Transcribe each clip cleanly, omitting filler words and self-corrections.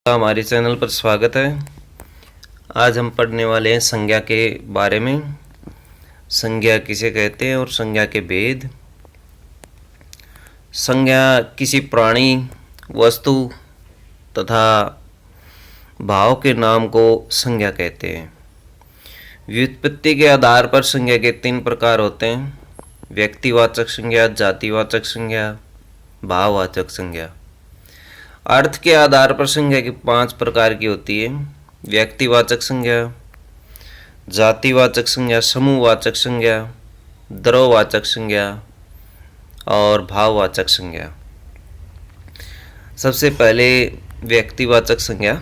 हमारे चैनल पर स्वागत है। आज हम पढ़ने वाले हैं संज्ञा के बारे में। संज्ञा किसे कहते हैं और संज्ञा के भेद। संज्ञा किसी प्राणी, वस्तु तथा भाव के नाम को संज्ञा कहते हैं। व्युत्पत्ति के आधार पर संज्ञा के 3 प्रकार होते हैं: व्यक्तिवाचक संज्ञा, जातिवाचक संज्ञा, भाववाचक संज्ञा। अर्थ के आधार पर संज्ञा की 5 प्रकार की होती है: व्यक्तिवाचक संज्ञा, जातिवाचक संज्ञा, समूहवाचक संज्ञा, द्रव्यवाचक संज्ञा और भाववाचक संज्ञा। सबसे पहले व्यक्तिवाचक संज्ञा।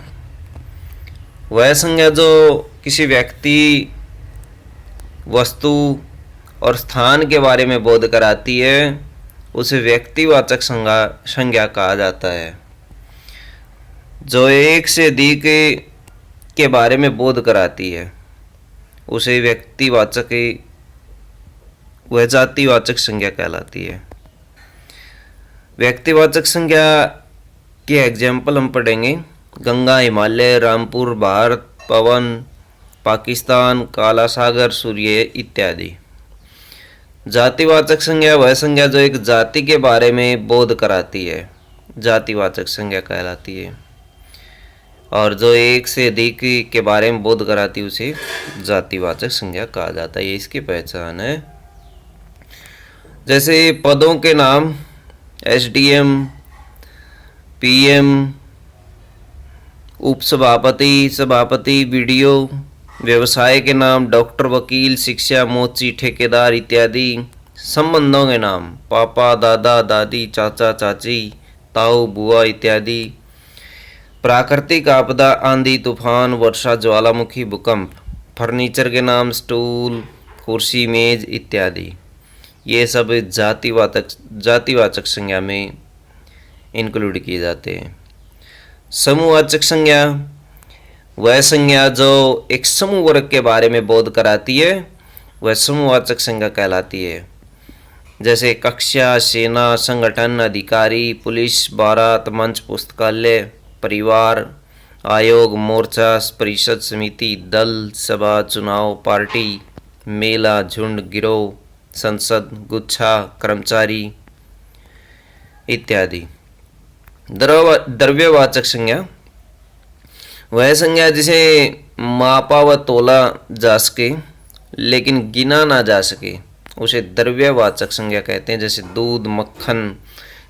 वह संज्ञा जो किसी व्यक्ति, वस्तु और स्थान के बारे में बोध कराती है उसे व्यक्तिवाचक संज्ञा कहा जाता है। जो एक से अधिक के बारे में बोध कराती है उसे व्यक्तिवाचक, वह जातिवाचक संज्ञा कहलाती है। व्यक्तिवाचक संज्ञा के एग्जाम्पल हम पढ़ेंगे: गंगा, हिमालय, रामपुर, भारत, पवन, पाकिस्तान, काला सागर, सूर्य इत्यादि। जातिवाचक संज्ञा वह संज्ञा जो एक जाति के बारे में बोध कराती है, जातिवाचक संज्ञा कहलाती है। और जो एक से अधिक के बारे में बोध कराती है उसे जातिवाचक संज्ञा कहा जाता है। ये इसकी पहचान है। जैसे पदों के नाम SDM, PM, उपसभापति, सभापति, BDO। व्यवसाय के नाम डॉक्टर, वकील, शिक्षा, मोची, ठेकेदार इत्यादि। संबंधों के नाम पापा, दादा, दादी, चाचा, चाची, ताऊ, बुआ इत्यादि। प्राकृतिक आपदा आंधी, तूफान, वर्षा, ज्वालामुखी, भूकंप। फर्नीचर के नाम स्टूल, कुर्सी, मेज इत्यादि। ये सब जातिवाचक संज्ञा में इंक्लूड किए जाते हैं। समूहवाचक संज्ञा वह संज्ञा जो एक समूह वर्ग के बारे में बोध कराती है वह समूहवाचक संज्ञा कहलाती है। जैसे कक्षा, सेना, संगठन, अधिकारी, पुलिस, बारात, मंच, पुस्तकालय, परिवार, आयोग, मोर्चा, परिषद, समिति, दल, सभा, चुनाव, पार्टी, मेला, झुंड, गिरोह, संसद, गुच्छा, कर्मचारी इत्यादि। द्रव्यवाचक संज्ञा वह संज्ञा जिसे मापा व तोला जा सके लेकिन गिना ना जा सके उसे द्रव्यवाचक संज्ञा कहते हैं। जैसे दूध, मक्खन,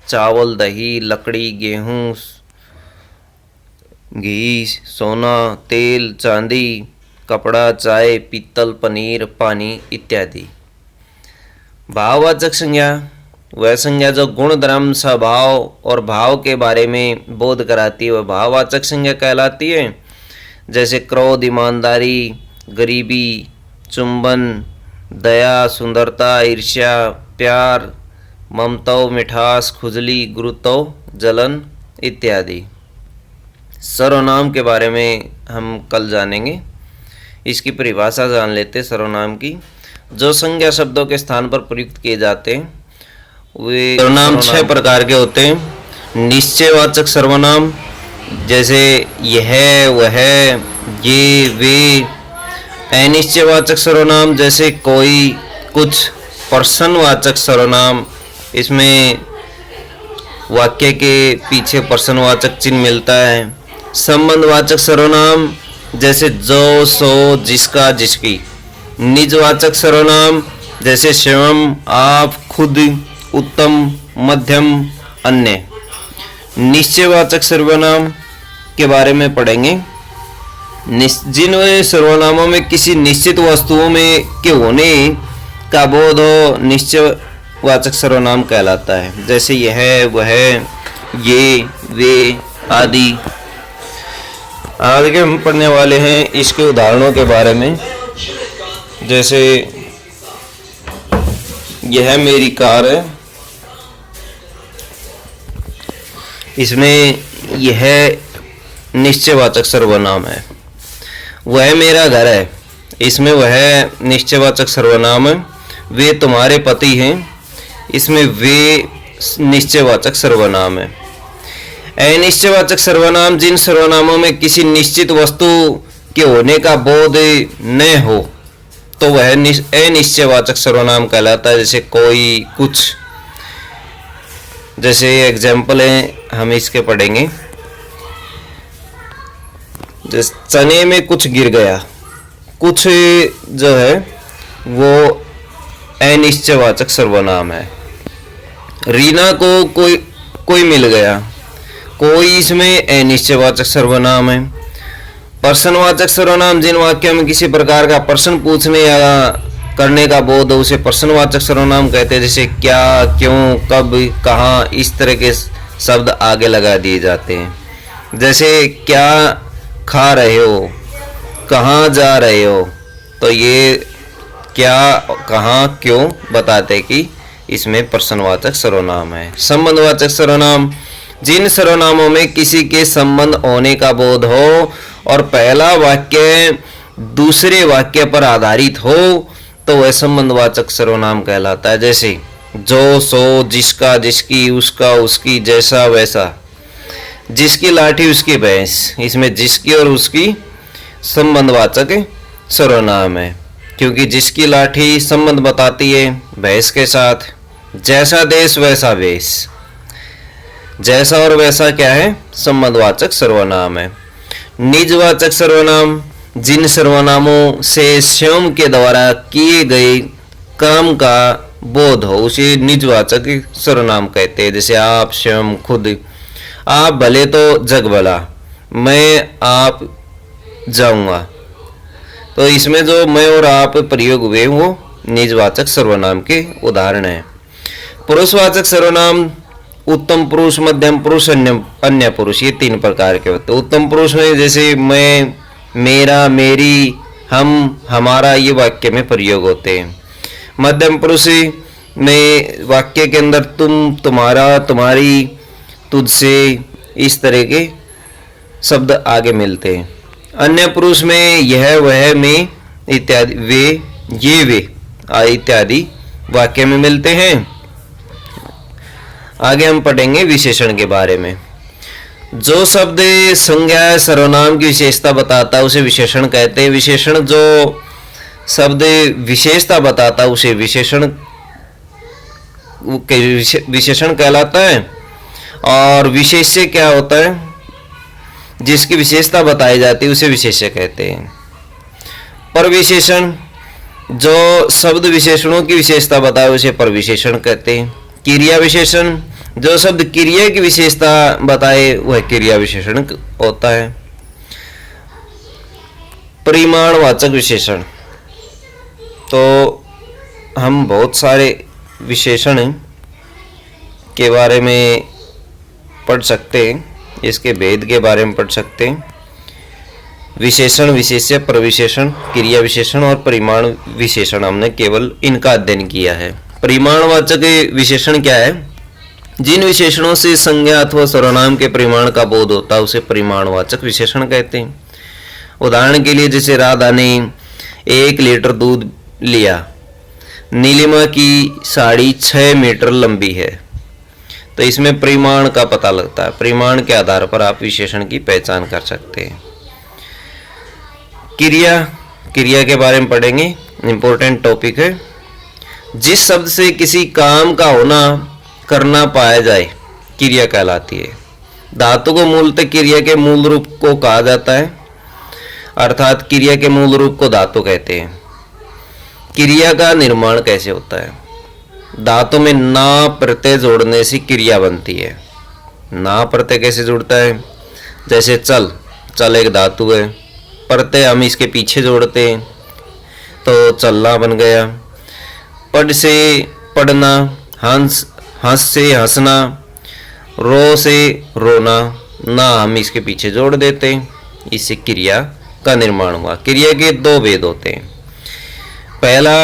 चावल, दही, लकड़ी, गेहूं, घी, सोना, तेल, चांदी, कपड़ा, चाय, पीतल, पनीर, पानी इत्यादि। भाववाचक संज्ञा वह संज्ञा जो गुण, धर्म, स्वभाव और भाव के बारे में बोध कराती है वह भाववाचक संज्ञा कहलाती है। जैसे क्रोध, ईमानदारी, गरीबी, चुंबन, दया, सुंदरता, ईर्ष्या, प्यार, ममता, मिठास, खुजली, गुरुत्व, जलन इत्यादि। सर्वनाम के बारे में हम कल जानेंगे। इसकी परिभाषा जान लेते हैं सर्वनाम की। जो संज्ञा शब्दों के स्थान पर प्रयुक्त किए जाते हैं वे सर्वनाम 6 प्रकार के होते हैं। निश्चयवाचक सर्वनाम जैसे यह, वह, ये, वे। अनिश्चयवाचक सर्वनाम जैसे कोई, कुछ। प्रश्नवाचक सर्वनाम इसमें वाक्य के पीछे प्रश्नवाचक चिन्ह मिलता है। संबंधवाचक सर्वनाम जैसे जो, सो, जिसका, जिसकी। निजवाचक सर्वनाम जैसे स्वयं, आप, खुद, उत्तम, मध्यम, अन्य। निश्चयवाचक सर्वनाम के बारे में पढ़ेंगे। जिन सर्वनामों में किसी निश्चित वस्तुओं में के होने का बोध हो निश्चयवाचक सर्वनाम कहलाता है। जैसे यह, वह, ये, वे आदि। आगे हम पढ़ने वाले हैं इसके उदाहरणों के बारे में। जैसे यह मेरी कार है, इसमें यह निश्चयवाचक सर्वनाम है। वह मेरा घर है, इसमें वह निश्चयवाचक सर्वनाम है। वे तुम्हारे पति हैं, इसमें वे निश्चयवाचक सर्वनाम है। अनिश्चयवाचक सर्वनाम जिन सर्वनामों में किसी निश्चित वस्तु के होने का बोध न हो तो वह अनिश्चयवाचक सर्वनाम कहलाता है। जैसे कोई, कुछ। जैसे एग्जाम्पल है, हम इसके पढ़ेंगे। जैसे चने में कुछ गिर गया, कुछ जो है वो अनिश्चयवाचक सर्वनाम है। रीना को कोई मिल गया, कोई इसमें अनिश्चयवाचक सर्वनाम है। प्रश्नवाचक सर्वनाम जिन वाक्यों में किसी प्रकार का प्रश्न पूछने या करने का बोध हो उसे प्रश्नवाचक सर्वनाम कहते हैं। जैसे क्या, क्यों, कब, कहाँ, इस तरह के शब्द आगे लगा दिए जाते हैं। जैसे क्या खा रहे हो, कहाँ जा रहे हो, तो ये क्या, कहाँ, क्यों बताते कि इसमें प्रश्नवाचक सर्वनाम है। संबंधवाचक सर्वनाम जिन सर्वनामों में किसी के संबंध होने का बोध हो और पहला वाक्य दूसरे वाक्य पर आधारित हो तो वह संबंधवाचक सर्वनाम कहलाता है। जैसे जो, सो, जिसका, जिसकी, उसका, उसकी, जैसा, वैसा। जिसकी लाठी उसकी भैंस, इसमें जिसकी और उसकी संबंधवाचक सर्वनाम है, क्योंकि जिसकी लाठी संबंध बताती है भैंस के साथ। जैसा देश वैसा वेश, जैसा और वैसा क्या है, संबंधवाचक सर्वनाम है। निजवाचक सर्वनाम जिन सर्वनामों से स्वयं के द्वारा किए गए काम का बोध हो उसे निजवाचक सर्वनाम कहते हैं। जैसे आप, स्वयं, खुद। आप भले तो जग भला, मैं आप जाऊंगा, तो इसमें जो मैं और आप प्रयोग हुए वो निजवाचक सर्वनाम के उदाहरण हैं। पुरुषवाचक सर्वनाम उत्तम पुरुष, मध्यम पुरुष, अन्य पुरुष, ये 3 प्रकार के होते हैं। उत्तम पुरुष में जैसे मैं, मेरा, मेरी, हम, हमारा, ये वाक्य में प्रयोग होते हैं। मध्यम पुरुष में वाक्य के अंदर तुम, तुम्हारा, तुम्हारी, तुझसे, इस तरह के शब्द आगे मिलते हैं। अन्य पुरुष में यह, वह, में इत्यादि, वे, ये, वे इत्यादि वाक्य में मिलते हैं। आगे हम पढ़ेंगे विशेषण के बारे में। जो शब्द संज्ञा सर्वनाम की विशेषता बताता है उसे विशेषण कहते हैं। विशेषण जो शब्द विशेषता बताता है उसे विशेषण कहलाता है। और विशेष्य क्या होता है, जिसकी विशेषता बताई जाती है उसे विशेष्य कहते हैं। परविशेषण जो शब्द विशेषणों की विशेषता बताए उसे परविशेषण कहते हैं। क्रिया विशेषण जो शब्द क्रिया की विशेषता बताए वह क्रिया विशेषण होता है। परिमाणवाचक विशेषण, तो हम बहुत सारे विशेषण के बारे में पढ़ सकते हैं, इसके भेद के बारे में पढ़ सकते हैं। विशेषण, विशेष्य, प्रविशेषण, क्रिया विशेषण और परिमाण विशेषण हमने केवल इनका अध्ययन किया है। परिमाणवाचक विशेषण क्या है, जिन विशेषणों से संज्ञा अथवा सर्वनाम के परिमाण का बोध होता है उसे परिमाणवाचक विशेषण कहते हैं। उदाहरण के लिए जैसे राधा ने 1 लीटर दूध लिया, नीलिमा की साड़ी 6 मीटर लंबी है, तो इसमें परिमाण का पता लगता है। परिमाण के आधार पर आप विशेषण की पहचान कर सकते हैं। क्रिया के बारे में पढ़ेंगे, इंपॉर्टेंट टॉपिक है। जिस शब्द से किसी काम का होना करना पाया जाए क्रिया कहलाती है। धातु को मूलतः क्रिया के मूल रूप को कहा जाता है, अर्थात क्रिया के मूल रूप को धातु कहते हैं। क्रिया का निर्माण कैसे होता है, धातु में ना प्रत्यय जोड़ने से क्रिया बनती है। ना प्रत्यय कैसे जुड़ता है, जैसे चल, चल एक धातु है, प्रत्यय हम इसके पीछे जोड़ते हैं तो चलना बन गया। पढ़ से पढ़ना, हंस, हंस से हंसना, रो से रोना, ना हम इसके पीछे जोड़ देते हैं, इससे क्रिया का निर्माण हुआ। क्रिया के 2 भेद होते हैं, पहला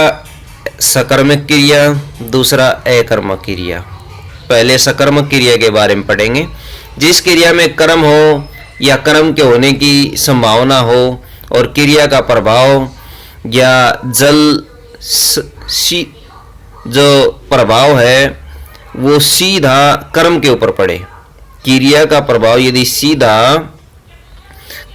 सकर्मक क्रिया, दूसरा अकर्मक क्रिया। पहले सकर्मक क्रिया के बारे में पढ़ेंगे। जिस क्रिया में कर्म हो या कर्म के होने की संभावना हो और क्रिया का प्रभाव या जल जो प्रभाव है वो सीधा कर्म के ऊपर पड़े, क्रिया का प्रभाव यदि सीधा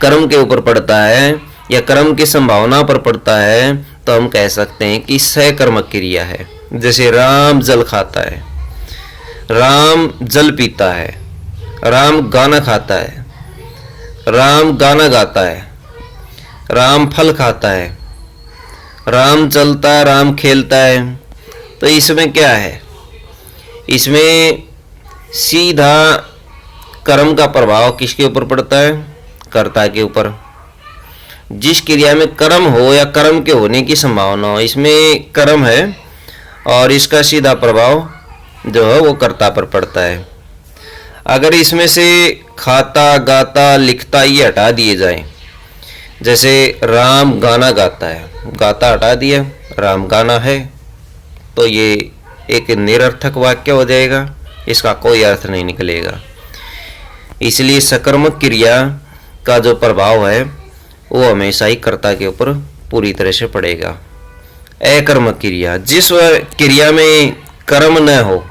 कर्म के ऊपर पड़ता है या कर्म की संभावना पर पड़ता है तो हम कह सकते हैं कि सहकर्मक क्रिया है। जैसे राम जल खाता है, राम जल पीता है, राम गाना खाता है, राम गाना गाता है, राम फल खाता है, राम चलता है, राम खेलता है। तो इसमें क्या है, इसमें सीधा कर्म का प्रभाव किसके ऊपर पड़ता है, कर्ता के ऊपर। जिस क्रिया में कर्म हो या कर्म के होने की संभावना हो, इसमें कर्म है और इसका सीधा प्रभाव जो है वो कर्ता पर पड़ता है। अगर इसमें से खाता, गाता, लिखता ये हटा दिए जाए, जैसे राम गाना गाता है, गाता हटा दिया, राम गाना है, तो ये एक निरर्थक वाक्य हो जाएगा, इसका कोई अर्थ नहीं निकलेगा। इसलिए सकर्मक क्रिया का जो प्रभाव है वो हमेशा ही कर्ता के ऊपर पूरी तरह से पड़ेगा। अकर्मक क्रिया, जिस क्रिया में कर्म न हो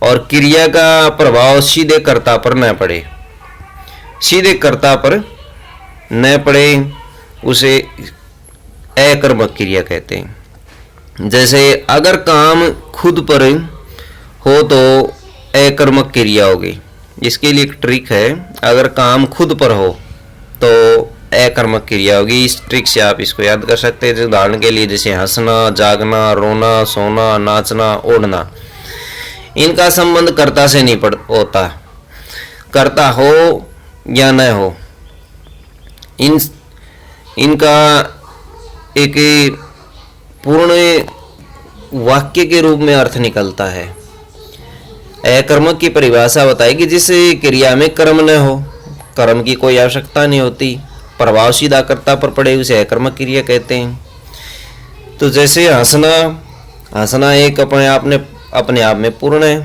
और क्रिया का प्रभाव सीधे कर्ता पर न पड़े, सीधे कर्ता पर न पड़े, उसे अकर्मक क्रिया कहते हैं। जैसे अगर काम खुद पर हो तो अकर्मक क्रिया होगी। इसके लिए एक ट्रिक है, अगर काम खुद पर हो तो अकर्मक क्रिया होगी। इस ट्रिक से आप इसको याद कर सकते हैं। उदाहरण के लिए जैसे हंसना, जागना, रोना, सोना, नाचना, ओढ़ना, इनका संबंध कर्ता से नहीं होता, कर्ता हो या न हो, इनका एक पूर्ण वाक्य के रूप में अर्थ निकलता है। अकर्मक की परिभाषा बताएगी जिस क्रिया में कर्म न हो, कर्म की कोई आवश्यकता नहीं होती, प्रभाव सीधा कर्ता पर पड़े, उसे अकर्मक क्रिया कहते हैं। तो जैसे हंसना, हंसना एक अपने आप में पूर्ण है।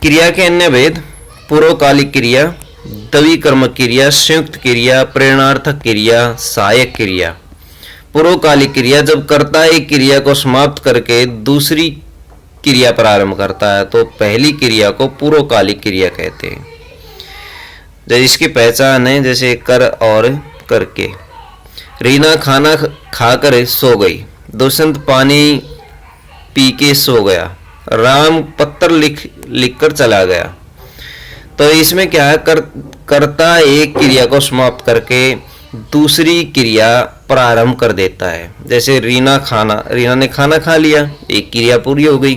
क्रिया के अन्य भेद, पूर्वकालिक क्रिया, द्विकर्मक क्रिया, संयुक्त क्रिया, प्रेरणार्थक क्रिया, सहायक क्रिया। पूर्वकालिक क्रिया, जब कर्ता एक क्रिया को समाप्त करके दूसरी क्रिया प्रारंभ करता है तो पहली क्रिया को पूर्वकालिक क्रिया कहते हैं। जैसे इसकी पहचान है, जैसे कर और करके। रीना खाना खाकर सो गई, दुष्यंत पानी पी के सो गया, राम पत्र लिख कर चला गया। तो इसमें क्या है, कर्ता एक क्रिया को समाप्त करके दूसरी क्रिया प्रारंभ कर देता है। जैसे रीना ने खाना खा लिया, एक क्रिया पूरी हो गई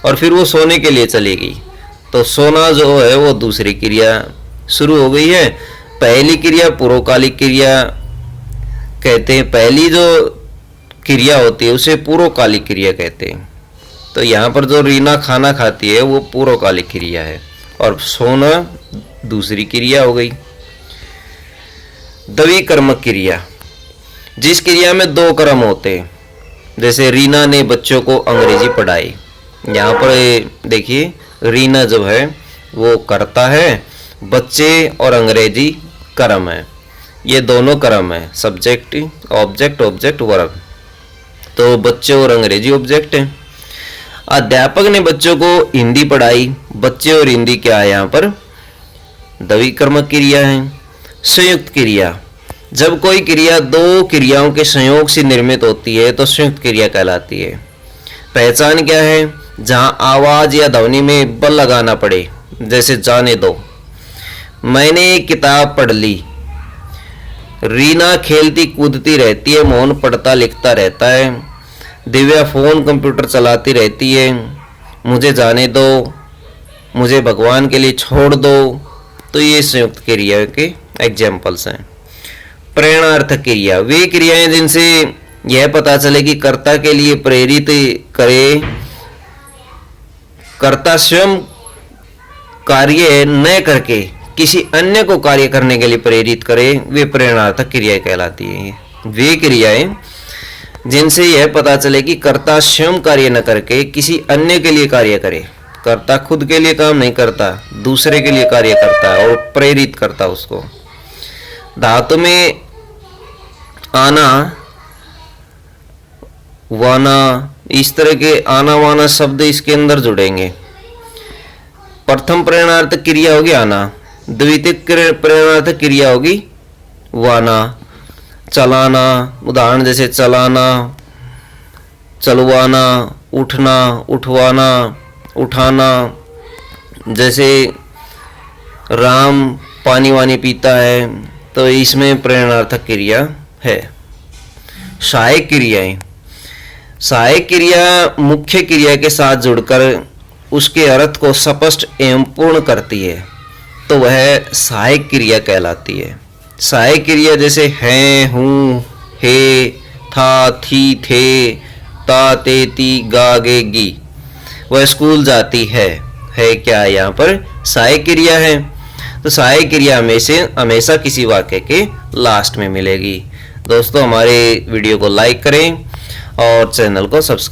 और फिर वो सोने के लिए चली गई, तो सोना जो है वो दूसरी क्रिया शुरू हो गई है। पहली क्रिया पूर्वकालिक क्रिया कहते हैं, पहली जो क्रिया होती है उसे पूर्वकालिक क्रिया कहते हैं। तो यहाँ पर जो रीना खाना खाती है वो पूर्वकालिक क्रिया है और सोना दूसरी क्रिया हो गई। द्विकर्मक क्रिया, जिस क्रिया में दो कर्म होते हैं, जैसे रीना ने बच्चों को अंग्रेजी पढ़ाई। यहाँ पर देखिए रीना जो है वो कर्ता है, बच्चे और अंग्रेजी कर्म है, ये दोनों कर्म है, सब्जेक्ट ऑब्जेक्ट, ऑब्जेक्ट वर्ब। तो बच्चे और अंग्रेजी ऑब्जेक्ट है। अध्यापक ने बच्चों को हिंदी पढ़ाई, बच्चे और हिंदी क्या है यहाँ पर, द्विकर्मक क्रिया है। संयुक्त क्रिया, जब कोई क्रिया दो क्रियाओं के संयोग से निर्मित होती है तो संयुक्त क्रिया कहलाती है। पहचान क्या है, जहां आवाज या ध्वनि में बल लगाना पड़े, जैसे जाने दो, मैंने एक किताब पढ़ ली, रीना खेलती कूदती रहती है, मोहन पढ़ता लिखता रहता है, दिव्या फोन कंप्यूटर चलाती रहती है, मुझे जाने दो, मुझे भगवान के लिए छोड़ दो। तो ये संयुक्त क्रिया के एग्जाम्पल्स हैं। प्रेरणार्थक क्रिया, वे क्रियाएं जिनसे यह पता चले कि कर्ता के लिए प्रेरित करे, कर्ता स्वयं कार्य न करके किसी अन्य को कार्य करने के लिए प्रेरित करे, वे प्रेरणार्थक क्रिया कहलाती है। वे क्रियाएं जिनसे यह पता चले कि कर्ता स्वयं कार्य न करके किसी अन्य के लिए कार्य करे, कर्ता खुद के लिए काम नहीं करता, दूसरे के लिए कार्य करता है और प्रेरित करता उसको। धातु में आना, वाना, इस तरह के आना वाना शब्द इसके अंदर जुड़ेंगे। प्रथम प्रेरणार्थक क्रिया होगी आना, द्वितीय प्रेरणार्थक क्रिया होगी वाना। चलाना, उदाहरण जैसे चलाना, चलवाना, उठना, उठवाना, उठाना। जैसे राम पानी वानी पीता है तो इसमें प्रेरणार्थक क्रिया है। सहायक क्रियाएं, सहायक क्रिया मुख्य क्रिया के साथ जुड़कर उसके अर्थ को स्पष्ट एवं पूर्ण करती है तो वह सहायक क्रिया कहलाती है। सहायक क्रिया जैसे हैं, हूँ, हे, था, थी, थे, ता, ते, ती, गा, गे, गी। वह स्कूल जाती है क्या यहाँ पर सहायक क्रिया है। तो सहायक क्रिया हमेशा किसी वाक्य के लास्ट में मिलेगी। दोस्तों हमारे वीडियो को लाइक करें और चैनल को सब्सक्राइब